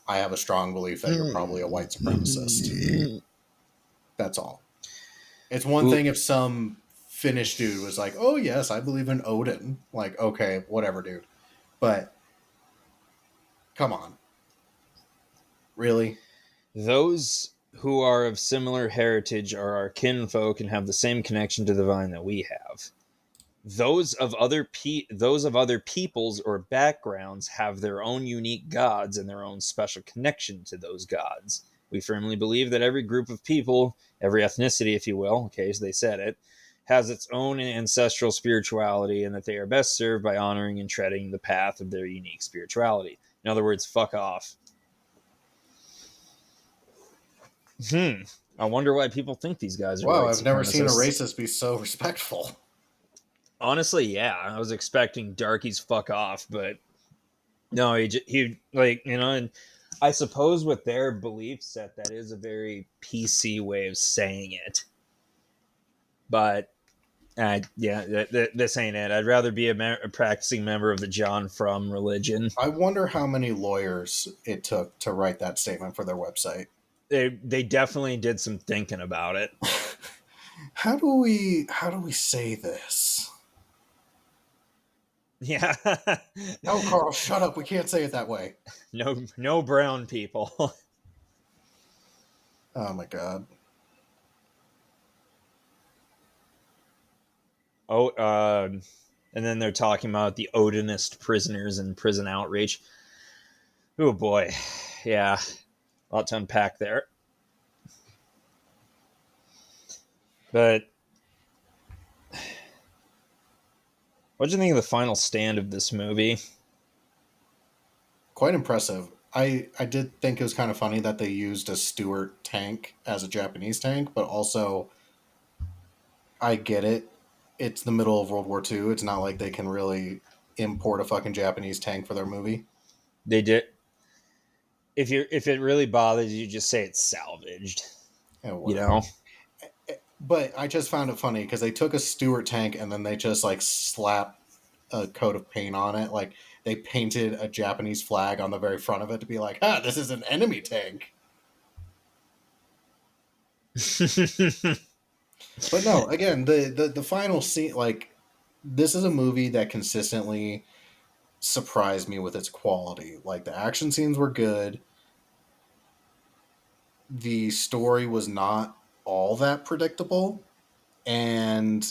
I have a strong belief that you're probably a white supremacist. That's all. It's one thing if some Finnish dude was like, "Oh yes, I believe in Odin." Like, okay, whatever, dude. But come on, Really? Those who are of similar heritage are our kinfolk and have the same connection to the vine that we have. Those of other peoples or backgrounds have their own unique gods and their own special connection to those gods. We firmly believe that every group of people, every ethnicity, if you will, in case they said it, has its own ancestral spirituality, and that they are best served by honoring and treading the path of their unique spirituality. In other words, fuck off. I wonder why people think these guys are Wow, white I've never seen a supremacists. racist be so respectful. Honestly, yeah, I was expecting Darky's fuck off, but no, he like, you know, and I suppose with their belief set, that is a very PC way of saying it. But yeah, this ain't it. I'd rather be a practicing member of the John Frum religion. I wonder how many lawyers it took to write that statement for their website. They definitely did some thinking about it. How do we say this? Yeah. No, Carl, shut up. We can't say it that way. No brown people. Oh my god. Oh, and then they're talking about the Odinist prisoners and prison outreach. Oh boy, yeah, a lot to unpack there. But what do you think of the final stand of this movie? Quite impressive. I did think it was kind of funny that they used a Stuart tank as a Japanese tank, but also I get it. It's the middle of World War II. It's not like they can really import a fucking Japanese tank for their movie. They did. If it really bothers you, just say it's salvaged. Yeah, You whatever. know. But I just found it funny because they took a Stuart tank and then they just like slapped a coat of paint on it. Like they painted a Japanese flag on the very front of it to be like, this is an enemy tank. But no, again, the final scene, like, this is a movie that consistently surprised me with its quality. Like, the action scenes were good. The story was not all that predictable. And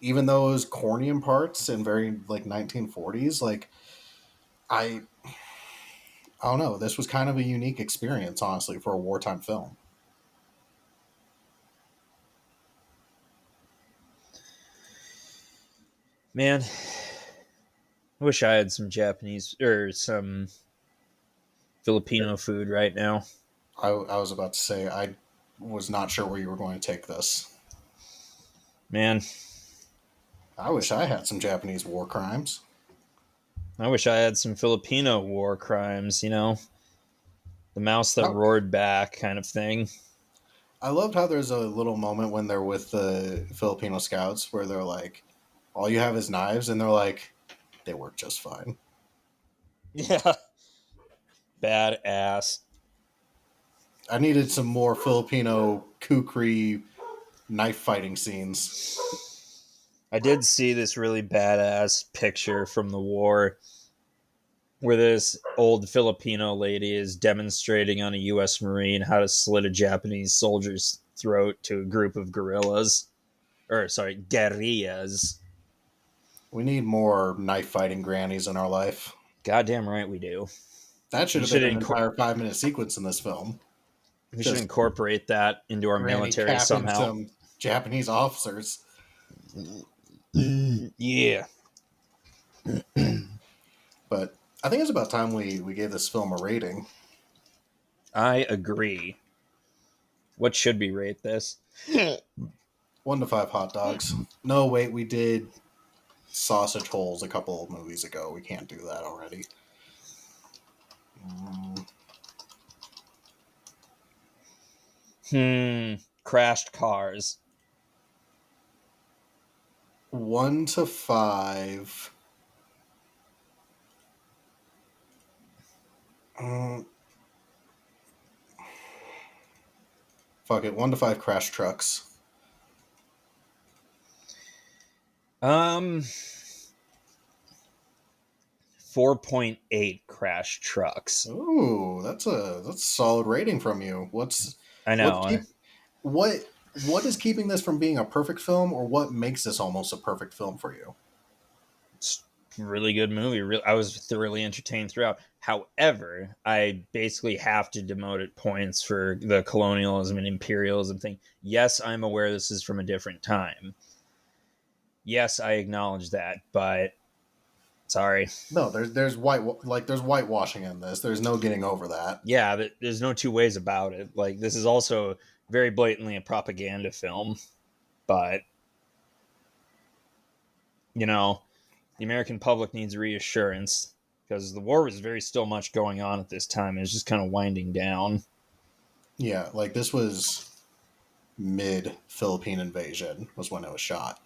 even though it was corny in parts and very, like, 1940s, like, I don't know. This was kind of a unique experience, honestly, for a wartime film. Man, I wish I had some Japanese or some Filipino food right now. I was about to say, I was not sure where you were going to take this. Man, I wish I had some Japanese war crimes. I wish I had some Filipino war crimes, you know, the mouse that Oh, roared back kind of thing. I loved how there's a little moment when they're with the Filipino scouts where they're like, all you have is knives, and they're like, they work just fine. Yeah. Badass. I needed some more Filipino kukri knife fighting scenes. I did see this really badass picture from the war where this old Filipino lady is demonstrating on a U.S. Marine how to slit a Japanese soldier's throat to a group of guerrillas. Or, sorry, guerrillas. We need more knife fighting grannies in our life. Goddamn right we do. That should We have should, been an entire 5-minute sequence in this film. we should Just incorporate that into our granny military capping somehow. some Japanese officers. Yeah. But I think it's about time we gave this film a rating. I agree. What should we rate this? 1 to 5 hot dogs. No, wait, we did sausage holes a couple of movies ago. We can't do that already. Crashed cars. 1 to 5. Fuck it. 1 to 5 crash trucks. 4 4.8 crash trucks. Ooh, that's a solid rating from you. I What's know. keep what what is keeping this from being a perfect film, or what makes this almost a perfect film for you? It's a really good movie. I was thoroughly entertained throughout. However, I basically have to demote at points for the colonialism and imperialism thing. Yes, I'm aware this is from a different time. Yes, I acknowledge that, but sorry. No, there's whitewashing in this. There's no getting over that. Yeah, there's no two ways about it. Like, this is also very blatantly a propaganda film, but, you know, the American public needs reassurance because the war was very still much going on at this time. It was just kind of winding down. Yeah, like this was mid Philippine invasion was when it was shot.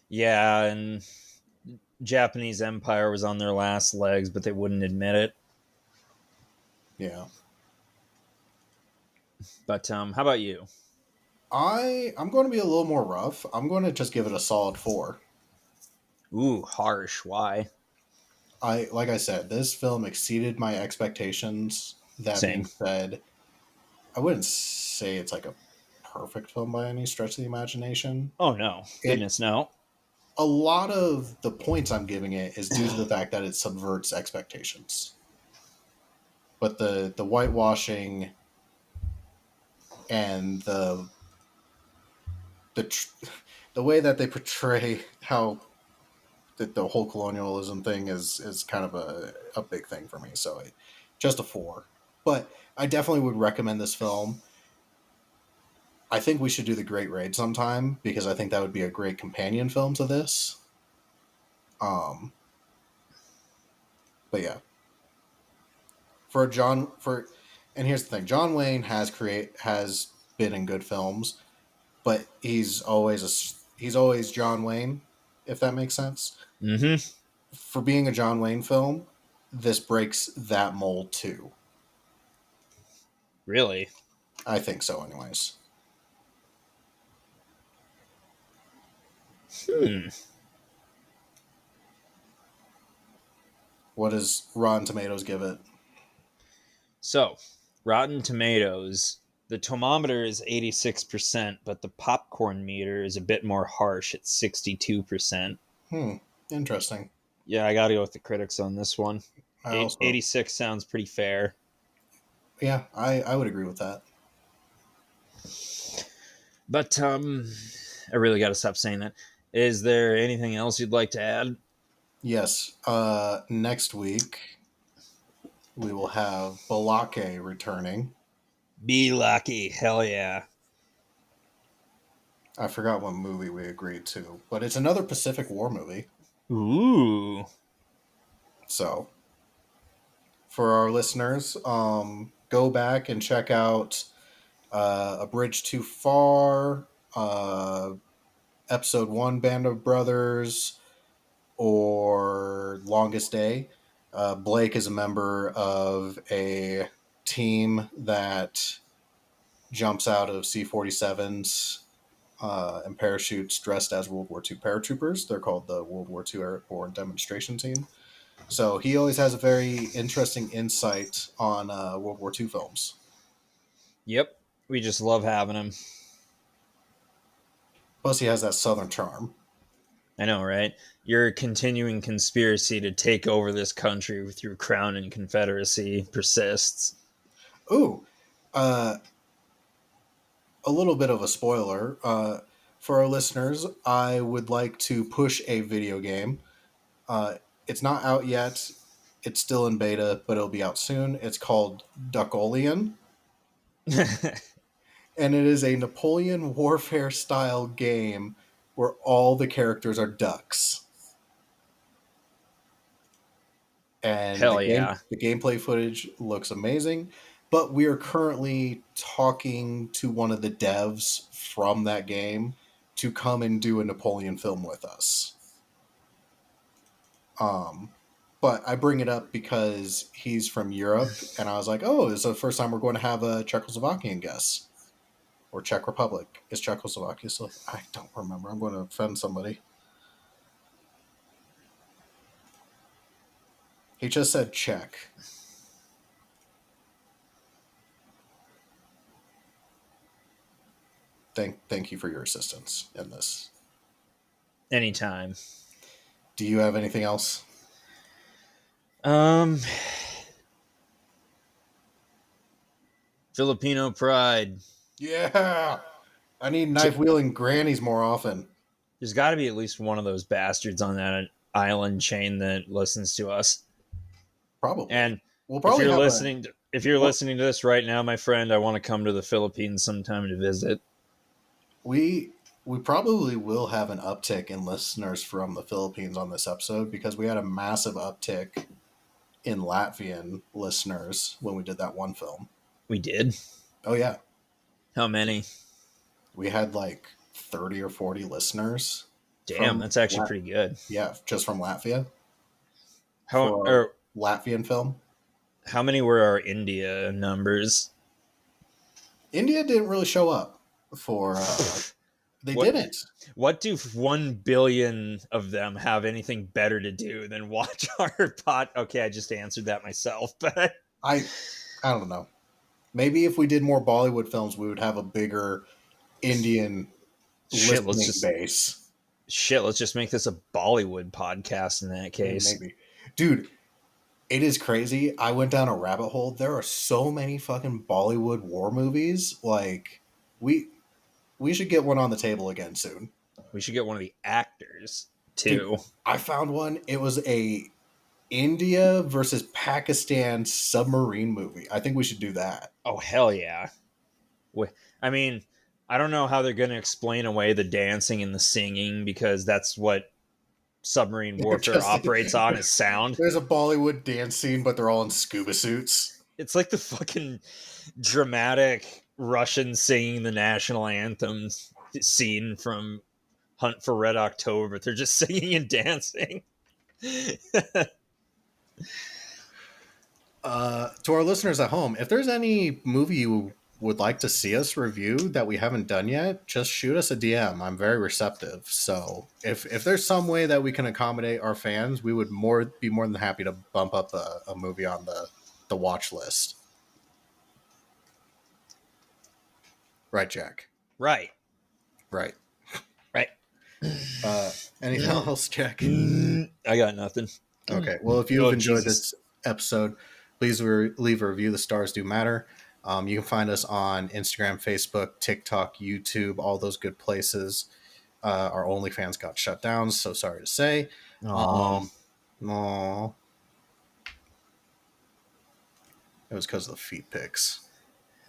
Yeah, and Japanese Empire was on their last legs, but they wouldn't admit it. Yeah. But how about you? I'm going to be a little more rough. I'm going to just give it a solid 4. Ooh, harsh. Why? Like I said, this film exceeded my expectations. That being Same. said, I wouldn't say it's like a perfect film by any stretch of the imagination. Oh no, It goodness no. A lot of the points I'm giving it is due to the fact that it subverts expectations. But the whitewashing and the the way that they portray how the whole colonialism thing is kind of a big thing for me. So just a 4. But I definitely would recommend this film. I think we should do The Great Raid sometime because I think that would be a great companion film to this. Um, but yeah, and here's the thing: John Wayne has been in good films, but he's always John Wayne, if that makes sense. Mm-hmm. For being a John Wayne film, this breaks that mold too. Really? I think so, anyways. Hmm. What does Rotten Tomatoes give it? So, Rotten Tomatoes, the tomometer is 86%, but the popcorn meter is a bit more harsh at 62%. Interesting. Yeah, I gotta go with the critics on this one. I also, 86 sounds pretty fair. yeah, I would agree with that. But I really got to stop saying that. Is there anything else you'd like to add? Yes. Next week we will have Balake returning. Be lucky, hell yeah. I forgot what movie we agreed to, but it's another Pacific War movie. Ooh. So, for our listeners, go back and check out A Bridge Too Far, Episode 1, Band of Brothers, or Longest Day. Blake is a member of a team that jumps out of C 47s and parachutes dressed as World War II paratroopers. They're called the World War II Airborne Demonstration Team. So he always has a very interesting insight on World War II films. Yep. We just love having him. Plus, he has that Southern charm. I know, right? Your continuing conspiracy to take over this country through Crown and Confederacy persists. Ooh, uh, a little bit of a spoiler. For our listeners, I would like to push a video game. It's not out yet. It's still in beta, but it'll be out soon. It's called Duckolian, and it is a Napoleon Warfare style game where all the characters are ducks. And Hell yeah. the gameplay footage looks amazing, but we are currently talking to one of the devs from that game to come and do a Napoleon film with us. But I bring it up because he's from Europe, and I was like, oh, it's the first time we're going to have a Czechoslovakian guest. Or Czech Republic. Is Czechoslovakia still? I don't remember. I'm going to offend somebody. He just said check. Thank you for your assistance in this. Anytime. Do you have anything else? Filipino pride. Yeah. I need knife-wielding grannies more often. There's got to be at least one of those bastards on that island chain that listens to us. Probably. And we'll probably if you're listening to this right now, my friend, I want to come to the Philippines sometime to visit. We probably will have an uptick in listeners from the Philippines on this episode because we had a massive uptick in Latvian listeners when we did that one film. We did? Oh, yeah. How many? We had like 30 or 40 listeners. Damn, that's actually pretty good. Yeah, just from Latvia. For Latvian film. How many were our India numbers? India didn't really show up for... They didn't. What do 1 billion of them have anything better to do than watch our pod? Okay, I just answered that myself, but I don't know. Maybe if we did more Bollywood films, we would have a bigger Indian listening base. Shit, let's just make this a Bollywood podcast in that case. Maybe. Dude, it is crazy. I went down a rabbit hole. There are so many fucking Bollywood war movies. Like, we should get one on the table again soon. We should get one of the actors, too. Dude, I found one. It was a India versus Pakistan submarine movie. I think we should do that. Oh, hell yeah. I mean, I don't know how they're going to explain away the dancing and the singing because that's what submarine warfare operates on is sound. There's a Bollywood dance scene, but they're all in scuba suits. It's like the fucking dramatic Russian singing the national anthem scene from Hunt for Red October, but they're just singing and dancing. To our listeners at home, if there's any movie you would like to see us review that we haven't done yet, just shoot us a DM. I'm very receptive. So if there's some way that we can accommodate our fans, we would be more than happy to bump up a movie on the watch list. Right, Jack? Right. Anything else, Jack? I got nothing. Okay. Well, if you've enjoyed this episode, please leave a review. The stars do matter. You can find us on Instagram, Facebook, TikTok, YouTube, all those good places. Our OnlyFans got shut down, so sorry to say. Aww. It was because of the feet pics.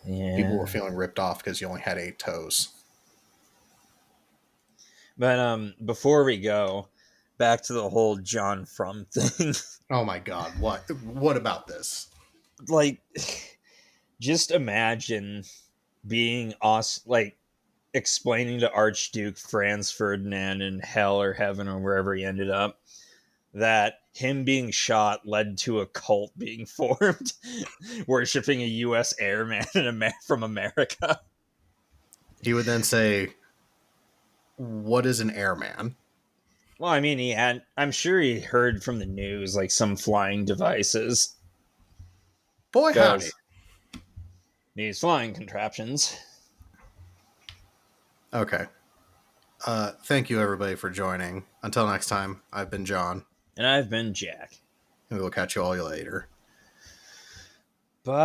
Yeah. People were feeling ripped off because you only had 8 toes. But before we go, back to the whole John Frum thing. Oh my God. What about this? Like, just imagine being explaining to Archduke Franz Ferdinand in hell or heaven or wherever he ended up that him being shot led to a cult being formed worshipping a U.S. airman from America. He would then say, what is an airman? Well, I mean, I'm sure he heard from the news, like some flying devices. Boy, howdy. These flying contraptions. Okay. Thank you, everybody, for joining. Until next time, I've been John. And I've been Jack. And we'll catch you all later. Bye.